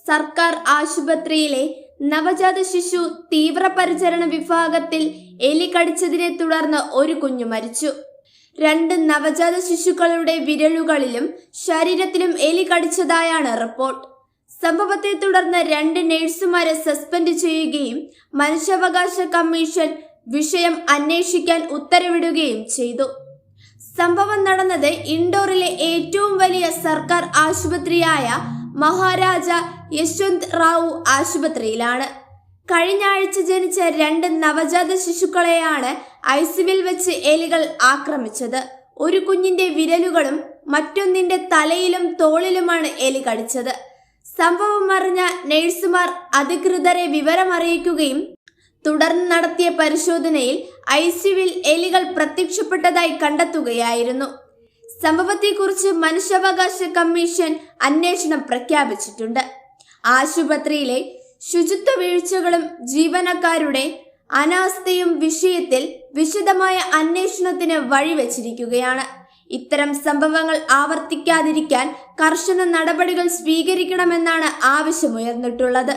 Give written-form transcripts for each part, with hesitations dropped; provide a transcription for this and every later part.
സർക്കാർ ആശുപത്രിയിലെ നവജാത ശിശു തീവ്രപരിചരണ വിഭാഗത്തിൽ എലി കടിച്ചതിനെ തുടർന്ന് ഒരു കുഞ്ഞു മരിച്ചു. 2 നവജാത ശിശുക്കളുടെ വിരലുകളിലും ശരീരത്തിലും എലി കടിച്ചതായാണ് റിപ്പോർട്ട്. സംഭവത്തെ തുടർന്ന് 2 നഴ്സുമാരെ സസ്പെൻഡ് ചെയ്യുകയും മനുഷ്യാവകാശ കമ്മീഷൻ വിഷയം അന്വേഷിക്കാൻ ഉത്തരവിടുകയും ചെയ്തു. സംഭവം നടന്നത് ഇൻഡോറിലെ ഏറ്റവും വലിയ സർക്കാർ ആശുപത്രിയായ മഹാരാജ യശ്വന്ത് റാവു ആശുപത്രിയിലാണ്. കഴിഞ്ഞ ആഴ്ച ജനിച്ച 2 നവജാത ശിശുക്കളെയാണ് ഐസിയുവിൽ വെച്ച് എലികൾ ആക്രമിച്ചത്. ഒരു കുഞ്ഞിന്റെ വിരലുകളും മറ്റൊന്നിന്റെ തലയിലും തോളിലുമാണ് എലി കടിച്ചത്. സംഭവം അറിഞ്ഞ നഴ്സുമാർ അധികൃതരെ വിവരമറിയിക്കുകയും തുടർന്ന് നടത്തിയ പരിശോധനയിൽ ഐസിയുവിൽ എലികൾ പ്രത്യക്ഷപ്പെട്ടതായി കണ്ടെത്തുകയായിരുന്നു. സംഭവത്തെക്കുറിച്ച് മനുഷ്യാവകാശ കമ്മീഷൻ അന്വേഷണം പ്രഖ്യാപിച്ചിട്ടുണ്ട്. ആശുപത്രിയിലെ ശുചിത്വ വീഴ്ചകളും ജീവനക്കാരുടെ അനാസ്ഥയും വിഷയത്തിൽ വിശദമായ അന്വേഷണത്തിന് വഴിവെച്ചിരിക്കുകയാണ്. ഇത്തരം സംഭവങ്ങൾ ആവർത്തിക്കാതിരിക്കാൻ കർശന നടപടികൾ സ്വീകരിക്കണമെന്നാണ് ആവശ്യമുയർന്നിട്ടുള്ളത്.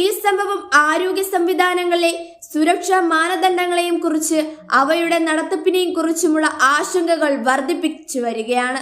ഈ സംഭവം ആരോഗ്യ സംവിധാനങ്ങളിലെ സുരക്ഷാ മാനദണ്ഡങ്ങളെയും കുറിച്ച് അവയുടെ നടത്തിപ്പിനെയും കുറിച്ചുമുള്ള ആശങ്കകൾ വർദ്ധിപ്പിച്ചു വരികയാണ്.